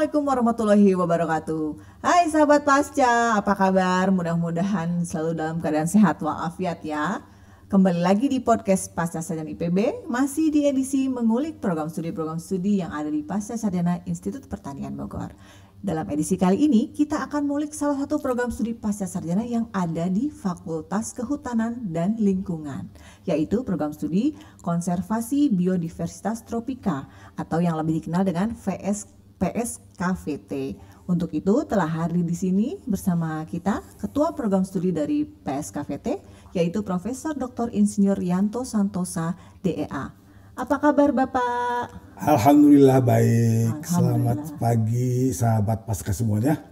Assalamualaikum warahmatullahi wabarakatuh. Hai sahabat Pasca, apa kabar? Mudah-mudahan selalu dalam keadaan sehat walafiat ya. Kembali lagi di podcast Pasca Sarjana IPB, masih di edisi mengulik program studi yang ada di Pasca Sarjana Institut Pertanian Bogor. Dalam edisi kali ini, kita akan mengulik salah satu program studi Pasca Sarjana yang ada di Fakultas Kehutanan dan Lingkungan, yaitu program studi Konservasi Biodiversitas Tropika atau yang lebih dikenal dengan PSKVT. Untuk itu telah hadir di sini bersama kita Ketua Program Studi dari PSKVT, yaitu Profesor Dr. Insinyur Yanto Santosa, DEA. Apa kabar Bapak? Alhamdulillah baik. Selamat pagi sahabat Pasca semuanya.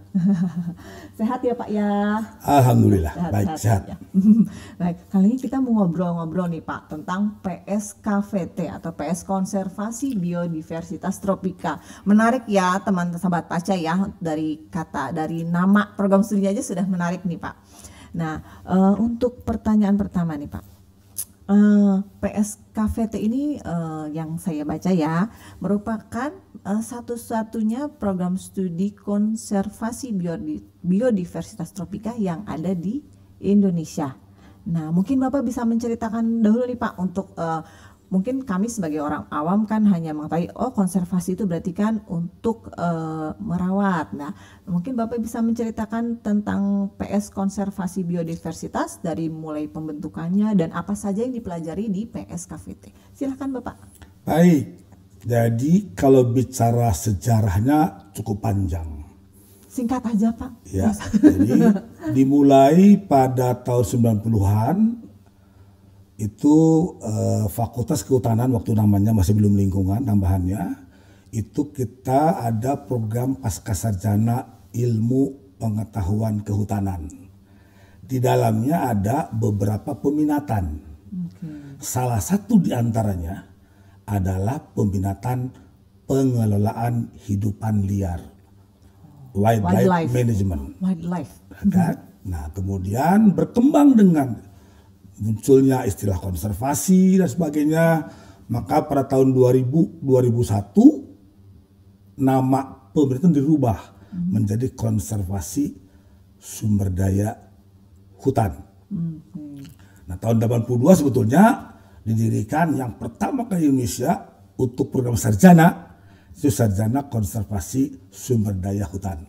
Sehat ya Pak ya? Alhamdulillah baik sehat. Ya. Baik, kali ini kita mau ngobrol-ngobrol nih Pak tentang PSKVT atau PS Konservasi Biodiversitas Tropika. Menarik ya teman-teman sahabat Pasca ya, dari nama program studinya aja sudah menarik nih Pak. Nah, untuk pertanyaan pertama nih Pak. PSKVT ini yang saya baca ya merupakan satu-satunya program studi konservasi biodiversitas tropika yang ada di Indonesia. Nah, mungkin Bapak bisa menceritakan dahulu nih Pak untuk mungkin kami sebagai orang awam kan hanya mengetahui konservasi itu berarti kan untuk merawat. Nah, mungkin Bapak bisa menceritakan tentang PS Konservasi Biodiversitas dari mulai pembentukannya dan apa saja yang dipelajari di PSKVT. Silakan Bapak. Baik. Jadi kalau bicara sejarahnya cukup panjang. Singkat aja Pak. Ya. Jadi dimulai pada tahun 90-an itu Fakultas Kehutanan, waktu namanya masih belum lingkungan tambahannya, itu kita ada program Pasca Sarjana Ilmu Pengetahuan Kehutanan. Di dalamnya ada beberapa peminatan. Salah satu di antaranya adalah peminatan pengelolaan hidupan liar, wildlife management. Nah, kemudian berkembang dengan munculnya istilah konservasi dan sebagainya, maka pada tahun 2001 nama pemerintahan dirubah menjadi Konservasi Sumber Daya Hutan. Nah, tahun 82 sebetulnya didirikan yang pertama kali Indonesia untuk program sarjana, itu sarjana konservasi sumber daya hutan.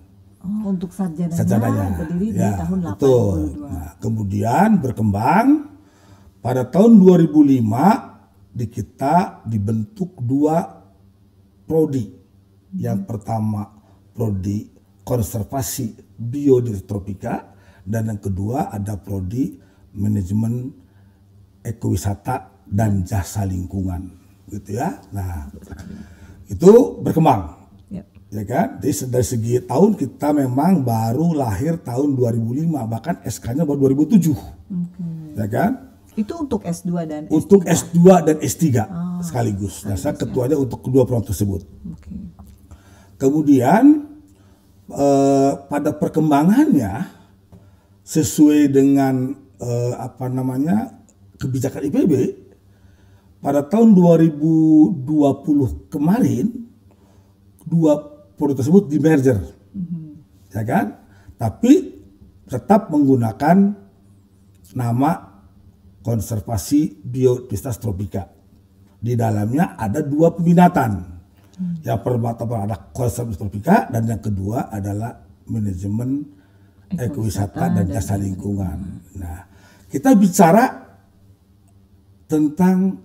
Untuk sarjananya berdiri ya, di tahun 82. Betul. Nah, kemudian berkembang. Pada tahun 2005 di kita dibentuk dua prodi. Yang pertama prodi konservasi biodiversitas tropika dan yang kedua ada prodi manajemen ekowisata dan jasa lingkungan, gitu ya. Nah, itu berkembang. Ya kan? Jadi dari segi tahun kita memang baru lahir tahun 2005, bahkan SK-nya baru 2007. Ya kan? Itu untuk S2 dan S3? Untuk S2 dan S3 sekaligus. Nah, saya ketuanya untuk kedua program tersebut. Kemudian pada perkembangannya sesuai dengan kebijakan IPB, pada tahun 2020 kemarin dua program tersebut di merger. Ya kan? Tapi tetap menggunakan nama Konservasi Biodiversitas Tropika. Di dalamnya ada dua peminatan. Yang pertama ada konservasi tropika dan yang kedua adalah manajemen ekowisata dan jasa lingkungan. Nah, kita bicara tentang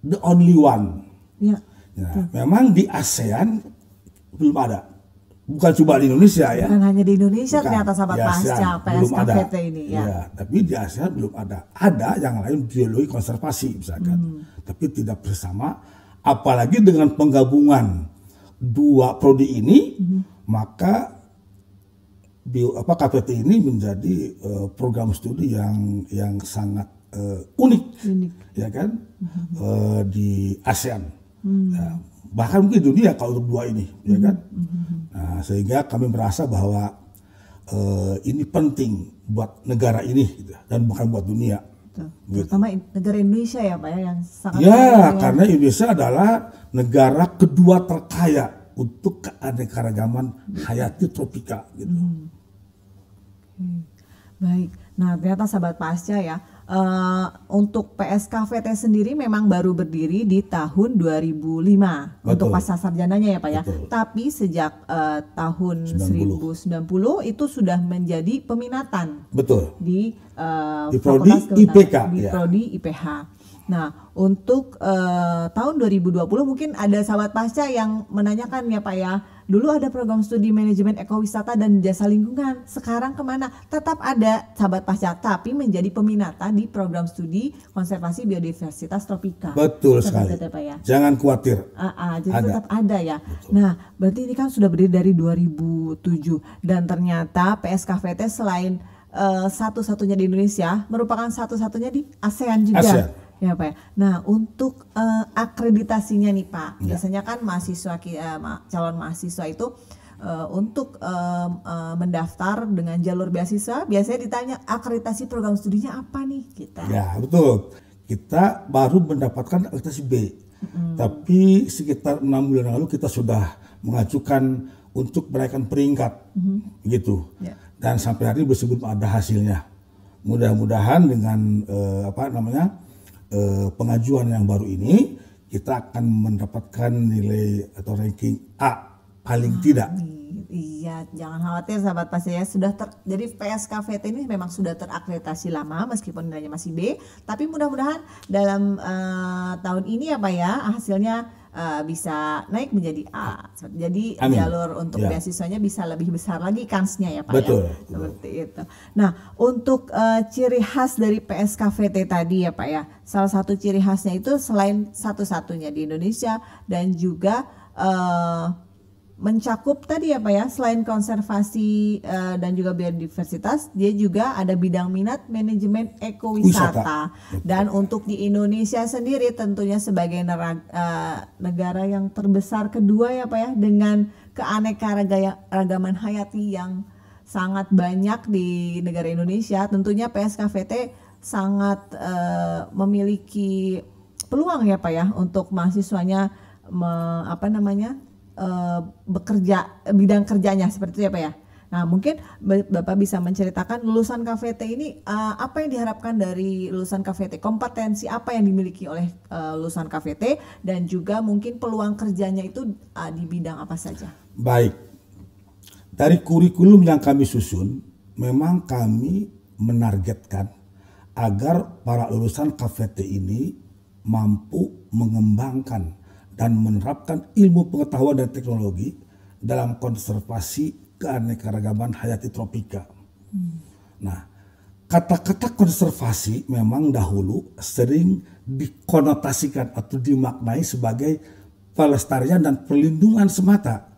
the only one. Ya, memang di ASEAN belum ada. Bukan cuma di Indonesia ya. Bukan hanya di Indonesia ternyata sahabat Pasca PSKVT ini ya. Ya. Tapi di ASEAN belum ada. Ada yang lain biologi konservasi misalkan. Tapi tidak bersama. Apalagi dengan penggabungan dua prodi ini, maka KVT ini menjadi program studi yang sangat unik, ya kan, di ASEAN. Ya, bahkan mungkin dunia kalau untuk dua ini, ya kan. Nah, sehingga kami merasa bahwa ini penting buat negara ini gitu, dan bukan buat dunia. Terutama negara Indonesia ya Pak ya, yang sangat ya, karena Indonesia adalah negara kedua terkaya untuk keanekaragaman hayati tropika gitu. Baik, nah ternyata sahabat Pasca ya, untuk PSKVT sendiri memang baru berdiri di tahun 2005 untuk pasca sarjananya ya Pak ya. Betul. Tapi sejak tahun 90. 1090 itu sudah menjadi peminatan. Betul. Di Prodi Fakultas Kehutanan, IPK, di ya. Prodi IPH. Nah, untuk tahun 2020 mungkin ada sahabat pasca yang menanyakan ya Pak ya, dulu ada program studi manajemen ekowisata dan jasa lingkungan, sekarang kemana? Tetap ada sahabat pasca, tapi menjadi peminata di program studi konservasi biodiversitas tropika. Betul Tetap sekali. ada, Pak ya? Jangan khawatir. Jadi Ada. tetap ada ya. Betul. Nah, berarti ini kan sudah berdiri dari 2007 dan ternyata PSKVT selain satu-satunya di Indonesia merupakan satu-satunya di ASEAN juga. ASEAN. Ya Pak ya. Nah untuk akreditasinya nih Pak, Ya. biasanya kan mahasiswa calon mahasiswa itu untuk mendaftar dengan jalur beasiswa biasanya ditanya akreditasi program studinya apa nih kita. Ya betul. Kita baru mendapatkan akreditasi B. Tapi sekitar 6 bulan lalu kita sudah mengajukan untuk menaikkan peringkat, gitu. Ya. Dan sampai hari ini belum ada hasilnya. Mudah-mudahan dengan pengajuan yang baru ini kita akan mendapatkan nilai atau ranking A paling tidak. Iya, jangan khawatir sahabat pasca ya. Jadi PSKVT ini memang sudah terakreditasi lama meskipun nilainya masih B, tapi mudah-mudahan dalam tahun ini ya Pak ya hasilnya bisa naik menjadi A. Jadi Amin. jalur untuk Ya. beasiswanya bisa lebih besar lagi kansnya ya Pak Betul. ya. Seperti itu. Nah, untuk ciri khas dari PSKVT tadi ya Pak ya. Salah satu ciri khasnya itu selain satu-satunya di Indonesia dan juga mencakup tadi ya Pak ya, selain konservasi dan juga biodiversitas, dia juga ada bidang minat manajemen ekowisata. Dan untuk di Indonesia sendiri tentunya sebagai negara yang terbesar kedua ya Pak ya, dengan keanekaragaman hayati yang sangat banyak di negara Indonesia, tentunya PSKVT sangat memiliki peluang ya Pak ya untuk mahasiswanya bekerja, bidang kerjanya seperti itu ya Pak ya. Nah mungkin Bapak bisa menceritakan lulusan KVT ini apa yang diharapkan dari lulusan KVT, kompetensi apa yang dimiliki oleh lulusan KVT dan juga mungkin peluang kerjanya itu di bidang apa saja. Baik, dari kurikulum yang kami susun memang kami menargetkan agar para lulusan KVT ini mampu mengembangkan dan menerapkan ilmu pengetahuan dan teknologi dalam konservasi keanekaragaman hayati tropika. Nah, kata-kata konservasi memang dahulu sering dikonotasikan atau dimaknai sebagai pelestarian dan perlindungan semata.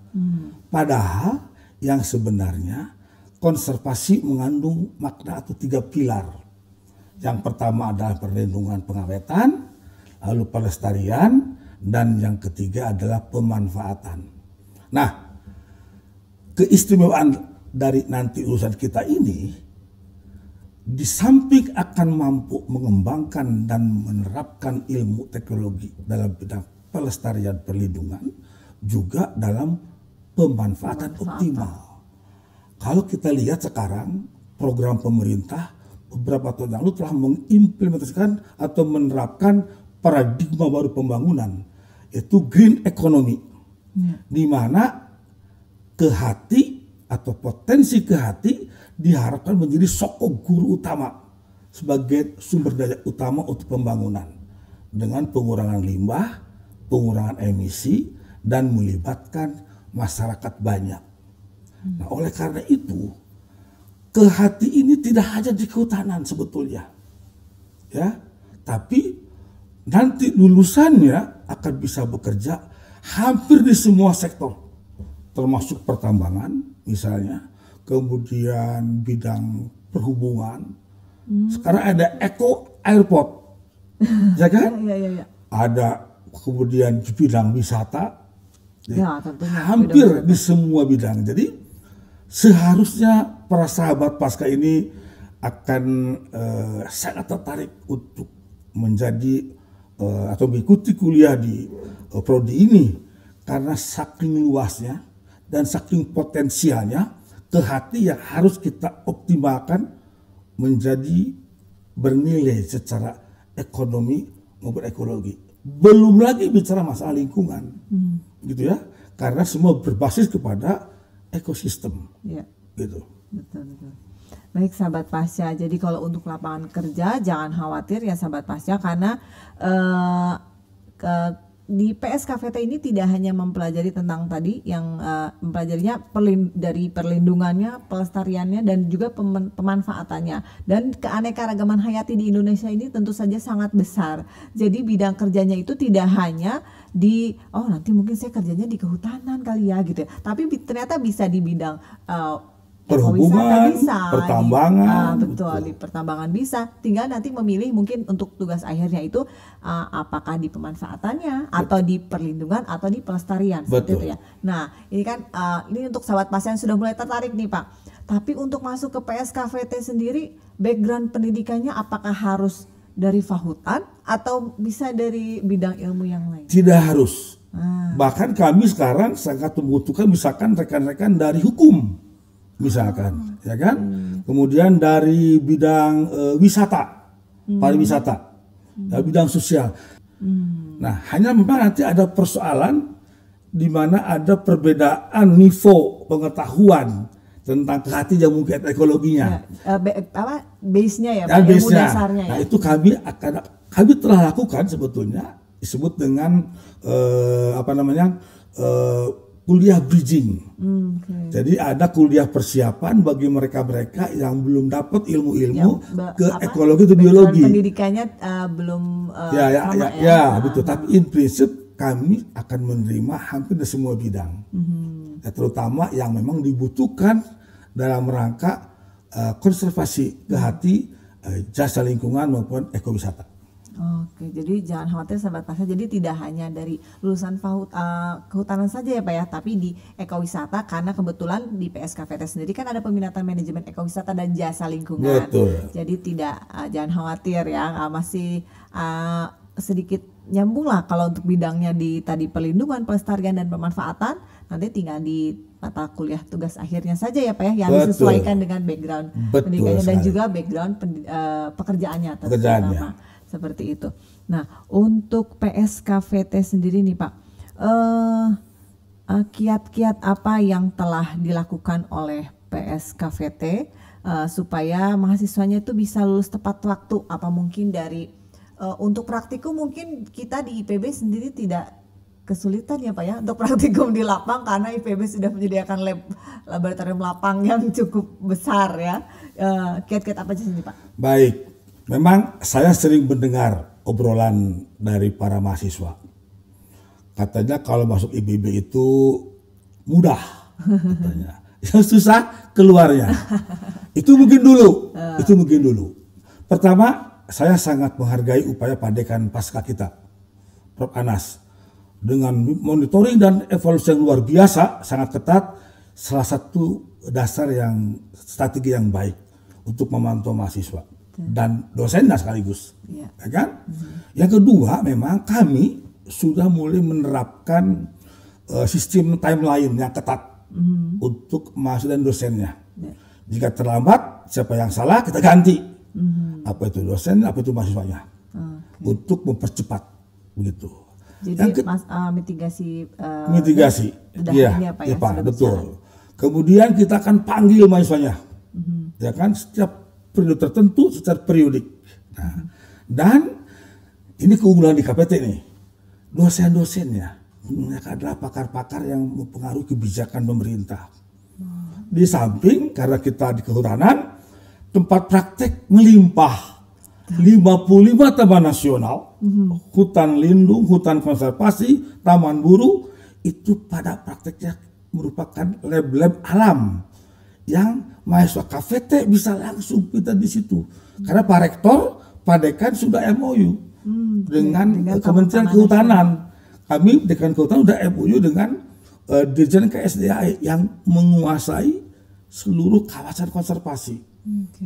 Padahal yang sebenarnya konservasi mengandung makna atau 3 pilar. Yang pertama adalah perlindungan pengawetan, lalu pelestarian, dan yang ketiga adalah pemanfaatan. Nah, keistimewaan dari nanti urusan kita ini, di samping akan mampu mengembangkan dan menerapkan ilmu teknologi dalam bidang pelestarian perlindungan, juga dalam pemanfaatan optimal. Kalau kita lihat sekarang, program pemerintah beberapa tahun lalu telah mengimplementasikan atau menerapkan paradigma baru pembangunan, yaitu green economy, di mana kehati atau potensi kehati diharapkan menjadi sokok guru utama sebagai sumber daya utama untuk pembangunan dengan pengurangan limbah, pengurangan emisi, dan melibatkan masyarakat banyak. Nah, oleh karena itu, kehati ini tidak hanya di kehutanan sebetulnya, ya, tapi nanti lulusannya akan bisa bekerja hampir di semua sektor, termasuk pertambangan misalnya, kemudian bidang perhubungan. Sekarang ada eco airport, ya kan? Ya. Ada kemudian di bidang wisata, Ya, tentunya. hampir di semua bidang. Jadi seharusnya para sahabat pasca ini akan sangat tertarik untuk menjadi atau mengikuti kuliah di prodi ini, karena saking luasnya dan saking potensialnya Kehati yang harus kita optimalkan menjadi bernilai secara ekonomi maupun ekologi. Belum lagi bicara masalah lingkungan, gitu ya, karena semua berbasis kepada ekosistem, gitu. Betul. Baik sahabat Pasca, jadi kalau untuk lapangan kerja jangan khawatir ya sahabat Pasca, karena di PSKVT ini tidak hanya mempelajari tentang tadi yang mempelajarinya dari perlindungannya, pelestariannya, dan juga pemanfaatannya. Dan keanekaragaman hayati di Indonesia ini tentu saja sangat besar. Jadi bidang kerjanya itu tidak hanya di nanti mungkin saya kerjanya di kehutanan kali ya gitu ya, tapi ternyata bisa di bidang perhubungan, bisa, pertambangan, betul. Di pertambangan bisa, tinggal nanti memilih mungkin untuk tugas akhirnya itu apakah di pemanfaatannya atau di perlindungan atau di pelestarian, seperti itu ya. Nah ini kan ini untuk sahabat pasien sudah mulai tertarik nih Pak, tapi untuk masuk ke PSKVT sendiri background pendidikannya apakah harus dari Fahutan atau bisa dari bidang ilmu yang lain? Tidak harus, bahkan kami sekarang sangat membutuhkan misalkan rekan-rekan dari hukum, misalkan, ya kan? Kemudian dari bidang wisata, pariwisata, dari bidang sosial. Nah, hanya memang nanti ada persoalan di mana ada perbedaan niveau pengetahuan tentang Kehati yang mungkin ekologinya. Base-nya ya, ilmu dasarnya. Nah, itu kami telah lakukan sebetulnya disebut dengan kuliah bridging. Jadi ada kuliah persiapan bagi mereka-mereka yang belum dapat ilmu-ilmu ekologi atau biologi. Pendidikannya belum sama ya. Betul. Tapi in prinsip kami akan menerima hampir di semua bidang, terutama yang memang dibutuhkan dalam rangka konservasi Kehati, jasa lingkungan maupun ekowisata. Oke, jadi jangan khawatir sahabat Pasca, jadi tidak hanya dari lulusan kehutanan saja ya Pak ya, tapi di ekowisata, karena kebetulan di PSKVT sendiri kan ada peminatan manajemen ekowisata dan jasa lingkungan. Betul. Jadi jangan khawatir ya, masih sedikit nyambung lah kalau untuk bidangnya di tadi perlindungan, pelestarian dan pemanfaatan, nanti tinggal di mata kuliah tugas akhirnya saja ya Pak ya, yang disesuaikan dengan background pendidikannya dan juga background pekerjaannya. Seperti itu. Nah, untuk PSKVT sendiri nih Pak, kiat-kiat apa yang telah dilakukan oleh PSKVT supaya mahasiswanya itu bisa lulus tepat waktu? Apa mungkin dari untuk praktikum mungkin kita di IPB sendiri tidak kesulitan ya Pak ya untuk praktikum di lapang, karena IPB sudah menyediakan laboratorium lapang yang cukup besar ya. Kiat-kiat apa aja sih Pak? Baik. Memang saya sering mendengar obrolan dari para mahasiswa. Katanya kalau masuk IPB itu mudah, katanya. Yang susah keluarnya. Itu mungkin dulu. Pertama, saya sangat menghargai upaya Pak Dekan Pasca kita, Prof. Anas. Dengan monitoring dan evaluasi yang luar biasa, sangat ketat, salah satu dasar strategi yang baik untuk memantau mahasiswa dan dosennya sekaligus, ya kan? Yang kedua, memang kami sudah mulai menerapkan sistem timeline yang ketat untuk mahasiswa dan dosennya. Jika terlambat, siapa yang salah kita ganti. Apa itu dosen, apa itu mahasiswanya, untuk mempercepat, begitu. Jadi mitigasi, ya Pak, betul. Kemudian kita akan panggil mahasiswanya, ya kan, setiap periode tertentu secara periodik. Nah, dan ini keunggulan di KPT nih, dosen-dosennya adalah pakar-pakar yang mempengaruhi kebijakan pemerintah. Di samping karena kita di kehutanan, tempat praktek melimpah. 55 taman nasional, hutan lindung, hutan konservasi, taman buru, itu pada prakteknya merupakan lab-lab alam yang mahasiswa KVT bisa langsung kita di situ. Karena Pak Rektor, Pak Dekan sudah MOU dengan Kementerian Kehutanan. Kami Dekan Kehutanan sudah MOU dengan Dirjen KSDA yang menguasai seluruh kawasan konservasi.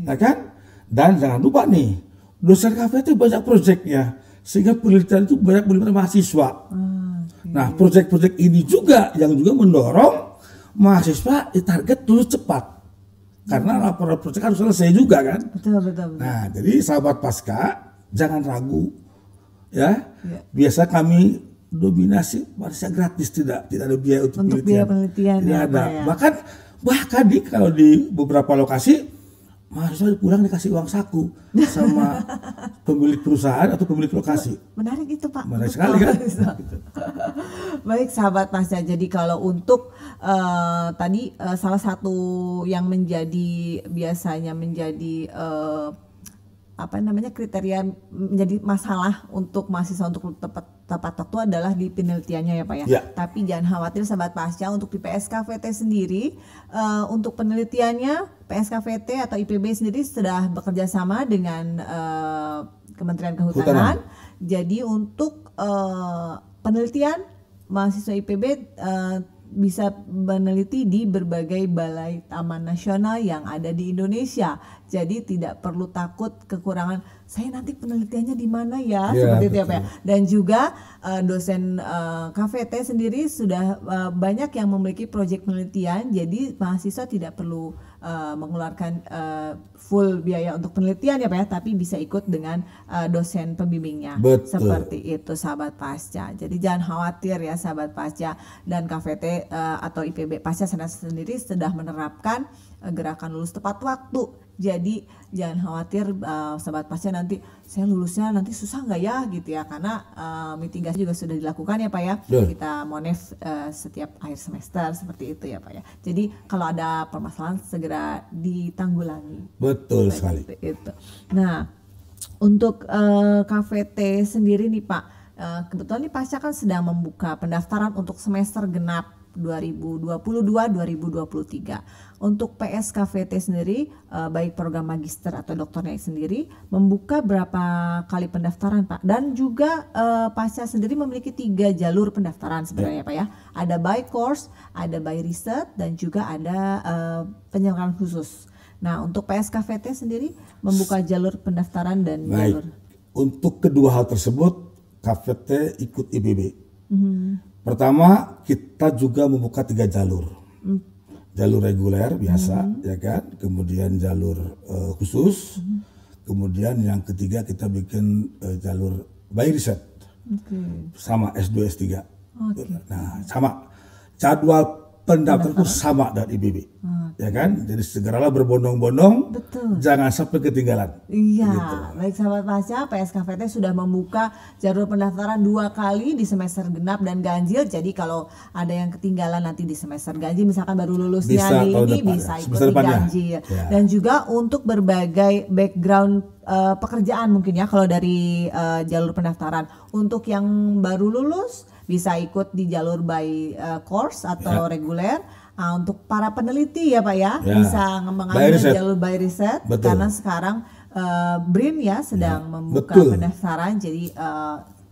Ya kan? Dan jangan lupa nih, dosen KVT banyak proyeknya. sehingga penelitian itu banyak melibatkan mahasiswa. Okay. Nah, proyek-proyek ini juga yang juga mendorong mahasiswa ditarget lulus cepat. Karena laporan proyek harus selesai juga kan. Betul. Nah, jadi sahabat Pasca jangan ragu ya. Biasa kami dominasi mahasiswa gratis, tidak ada biaya untuk biaya penelitian tidak ya, ada. ya. Bahkan kalau di beberapa lokasi mahasiswa pulang dikasih uang saku sama pemilik perusahaan atau pemilik lokasi. Menarik itu Pak. Menarik sekali kan. Baik sahabat Pasca, jadi kalau untuk tadi salah satu yang biasanya menjadi kriteria menjadi masalah untuk mahasiswa untuk tepat waktu adalah di penelitiannya ya Pak ya. Tapi jangan khawatir sahabat Pasca, untuk di PSKVT sendiri untuk penelitiannya PSKVT atau IPB sendiri sudah bekerja sama dengan Kementerian Kehutanan. Jadi untuk penelitian mahasiswa IPB bisa meneliti di berbagai balai taman nasional yang ada di Indonesia. Jadi tidak perlu takut kekurangan, saya nanti penelitiannya di mana ya, seperti itu ya Pak ya. Dan juga dosen KVT sendiri sudah banyak yang memiliki proyek penelitian, jadi mahasiswa tidak perlu mengeluarkan full biaya untuk penelitian ya Pak ya, tapi bisa ikut dengan dosen pembimbingnya. Seperti itu sahabat Pasca. Jadi jangan khawatir ya sahabat Pasca, dan KVT atau IPB Pasca sendiri sudah menerapkan gerakan lulus tepat waktu. Jadi jangan khawatir sahabat Pasca, nanti saya lulusnya nanti susah nggak ya gitu ya, karena mitigasi juga sudah dilakukan ya Pak ya. Kita monef setiap akhir semester seperti itu ya Pak ya. Jadi kalau ada permasalahan segera ditanggulangi. Betul sekali. Itu. Nah untuk KVT sendiri nih Pak, kebetulan nih Pasca kan sedang membuka pendaftaran untuk semester genap 2022-2023. Untuk PSKVT sendiri, baik program magister atau doktornya sendiri, membuka berapa kali pendaftaran Pak? Dan juga Pasca sendiri memiliki 3 jalur pendaftaran sebenarnya Pak ya. Ada by course, ada by research, dan juga ada penyelenggaraan khusus. Nah untuk PSKVT sendiri membuka jalur pendaftaran dan jalur. Untuk kedua hal tersebut KVT ikut IPB. Pertama, kita juga membuka 3 jalur. Jalur reguler biasa, ya kan. Kemudian jalur khusus. Kemudian yang ketiga kita bikin jalur by riset. Sama S2, S3. Nah, sama. Jadwal pendaftaran itu sama dengan IPB. Ya kan, jadi segeralah berbondong-bondong, jangan sampai ketinggalan. Iya, gitu. Baik sahabat Pasca, PSKVT sudah membuka jalur pendaftaran 2 kali di semester genap dan ganjil. Jadi kalau ada yang ketinggalan nanti di semester ganjil, misalkan baru lulusnya bisa ikut di ganjil. Dan juga untuk berbagai background pekerjaan mungkin ya, kalau dari jalur pendaftaran. Untuk yang baru lulus bisa ikut di jalur by course atau reguler. Untuk para peneliti ya Pak ya, bisa mengambil jalur by riset. Karena sekarang BRIN ya sedang membuka pendaftaran. Jadi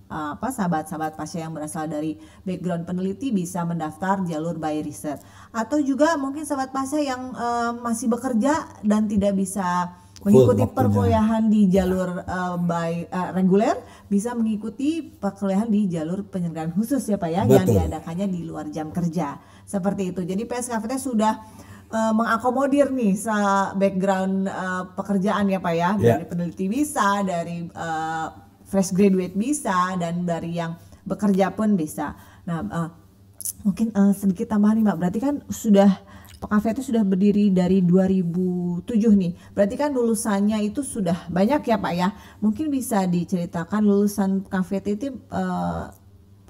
sahabat-sahabat Pasca yang berasal dari background peneliti bisa mendaftar jalur by riset. Atau juga mungkin sahabat Pasca yang masih bekerja dan tidak bisa mengikuti perkuliahan di jalur reguler, bisa mengikuti perkuliahan di jalur penyelenggaraan khusus ya Pak ya, yang diadakannya di luar jam kerja. Seperti itu. Jadi PSKVT sudah mengakomodir nih background pekerjaan ya Pak ya, dari peneliti bisa, dari fresh graduate bisa, dan dari yang bekerja pun bisa. Nah mungkin sedikit tambahan nih Mbak, berarti kan KVT sudah berdiri dari 2007 nih. Berarti kan lulusannya itu sudah banyak ya Pak ya. Mungkin bisa diceritakan lulusan KVT itu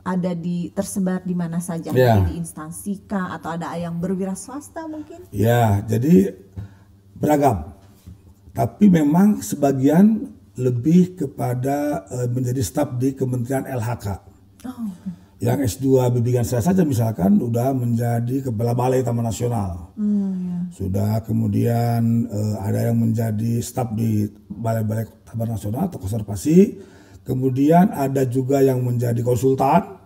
ada tersebar di mana saja, di instansi kah, atau ada yang berwira swasta mungkin? Ya, jadi beragam. Tapi memang sebagian lebih kepada menjadi staf di Kementerian LHK. Yang S2 bimbingan saya saja misalkan udah menjadi kepala Balai Taman Nasional. Sudah, kemudian ada yang menjadi staf di Balai-Balai Taman Nasional atau konservasi. Kemudian ada juga yang menjadi konsultan,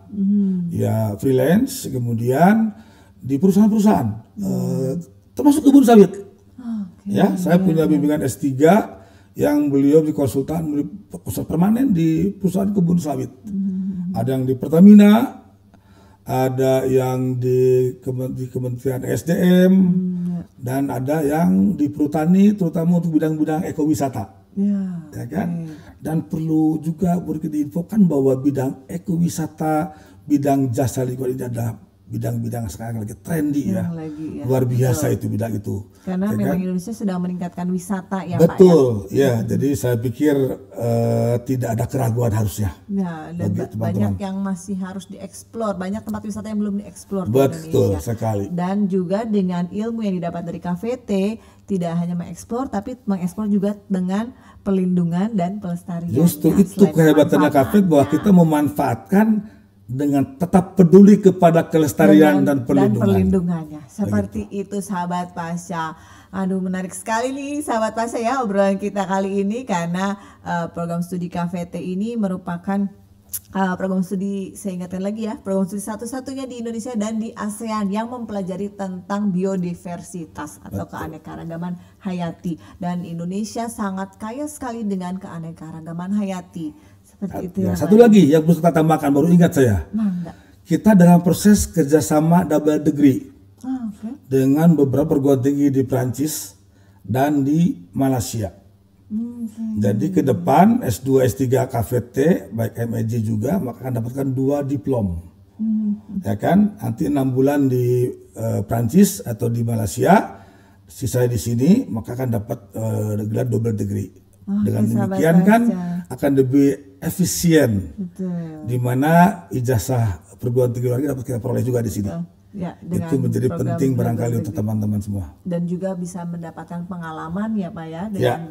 ya freelance. Kemudian di perusahaan-perusahaan, termasuk kebun sawit. Ya, saya punya bimbingan S3 yang beliau di konsultan permanen di perusahaan kebun sawit. Ada yang di Pertamina, ada yang di Kementerian SDM, dan ada yang di Perhutani, terutama untuk bidang-bidang ekowisata. Ya kan? Dan perlu juga diinfokan bahwa bidang ekowisata, bidang jasa lingkungan ini adalah bidang-bidang sekarang lagi trendy ya. Luar biasa itu bidang itu. Karena memang Indonesia sedang meningkatkan wisata ya Betul, Pak ya. Jadi saya pikir tidak ada keraguan harusnya. Ya, dan banyak yang masih harus dieksplor, banyak tempat wisata yang belum dieksplor di Betul Indonesia. Sekali. Dan juga dengan ilmu yang didapat dari KVT, tidak hanya mengeksplor tapi mengeksplor juga dengan perlindungan dan pelestarian. Justru itu kehebatannya KVT, bahwa kita memanfaatkan dengan tetap peduli kepada kelestarian dan perlindungannya. Seperti itu sahabat Pasca. Aduh, menarik sekali nih sahabat Pasca ya obrolan kita kali ini, karena program studi KVT ini merupakan program studi, saya ingatkan lagi ya, program studi satu-satunya di Indonesia dan di ASEAN yang mempelajari tentang biodiversitas atau keanekaragaman hayati. Dan Indonesia sangat kaya sekali dengan keanekaragaman hayati. Itu ya, satu lagi yang perlu kita tambahkan, baru ingat saya. Kita dalam proses kerjasama double degree dengan beberapa perguruan tinggi di Prancis dan di Malaysia. Jadi ke depan S2, S3 KVT baik MEJ juga, maka akan dapatkan 2 diplom. Ya kan? Nanti 6 bulan di Prancis atau di Malaysia, sisanya di sini, maka akan dapat gelar double degree. Dengan demikian kan akan lebih efisien, di mana ijazah perguruan tinggi luar negeri dapat kita peroleh juga di sini. Ya, itu menjadi penting barangkali untuk teman-teman semua. Dan juga bisa mendapatkan pengalaman ya Pak ya, dengan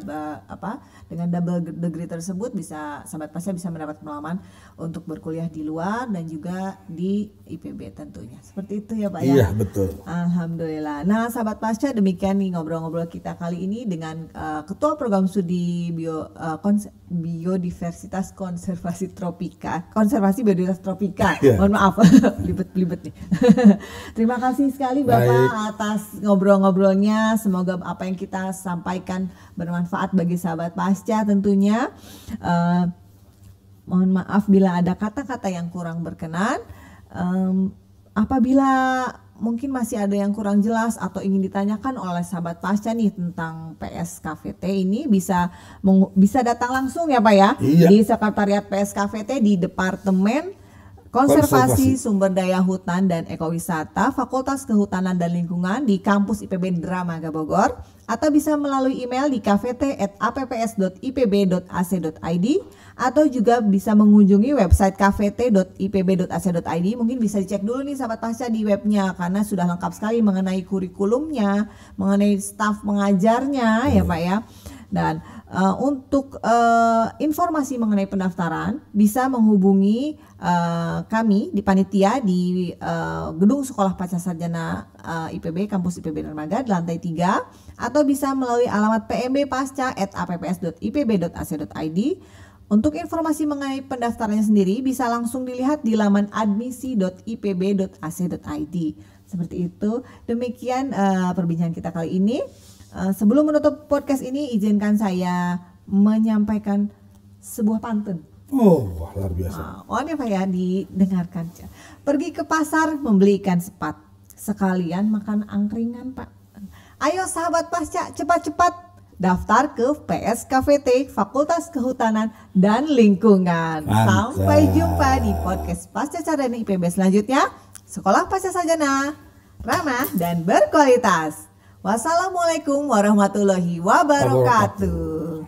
dengan double degree tersebut bisa sahabat Pasca bisa mendapat pengalaman untuk berkuliah di luar dan juga di IPB tentunya. Seperti itu ya Pak ya. Iya, betul. Alhamdulillah. Nah, sahabat Pasca, demikian nih ngobrol-ngobrol kita kali ini dengan Ketua Program Studi Biodiversitas Konservasi Biodiversitas Tropika. Mohon maaf, belibet nih. Terima kasih sekali Bapak atas ngobrol-ngobrolnya. Semoga apa yang kita sampaikan bermanfaat bagi sahabat Pasca tentunya. Mohon maaf bila ada kata-kata yang kurang berkenan. Apabila mungkin masih ada yang kurang jelas atau ingin ditanyakan oleh sahabat Pasca nih tentang PSKVT ini, bisa datang langsung ya Pak ya, di Sekretariat PSKVT di Departemen Konservasi Sumber Daya Hutan dan Ekowisata Fakultas Kehutanan dan Lingkungan di Kampus IPB Dramaga Bogor, atau bisa melalui email di kvt@apps.ipb.ac.id, atau juga bisa mengunjungi website kvt.ipb.ac.id. Mungkin bisa dicek dulu nih sahabat Pasca di webnya, karena sudah lengkap sekali mengenai kurikulumnya, mengenai staf mengajarnya ya Pak ya. Dan untuk informasi mengenai pendaftaran bisa menghubungi kami di panitia di Gedung Sekolah Pasca Sarjana IPB Kampus IPB Dermaga di lantai 3, atau bisa melalui alamat pmbpasca@apps.ipb.ac.id. Untuk informasi mengenai pendaftarannya sendiri bisa langsung dilihat di laman admisi.ipb.ac.id. Seperti itu. Demikian perbincangan kita kali ini. Sebelum menutup podcast ini, izinkan saya menyampaikan sebuah pantun. Oh, luar biasa. Ya Pak ya, didengarkan. Pergi ke pasar membeli ikan sepat, sekalian makan angkringan Pak. Ayo sahabat Pasca, cepat-cepat daftar ke PSKVT Fakultas Kehutanan dan Lingkungan. Mantap. Sampai jumpa di podcast Pasca Sarjana IPB selanjutnya. Sekolah Pasca Sarjana ramah dan berkualitas. Wassalamualaikum warahmatullahi wabarakatuh.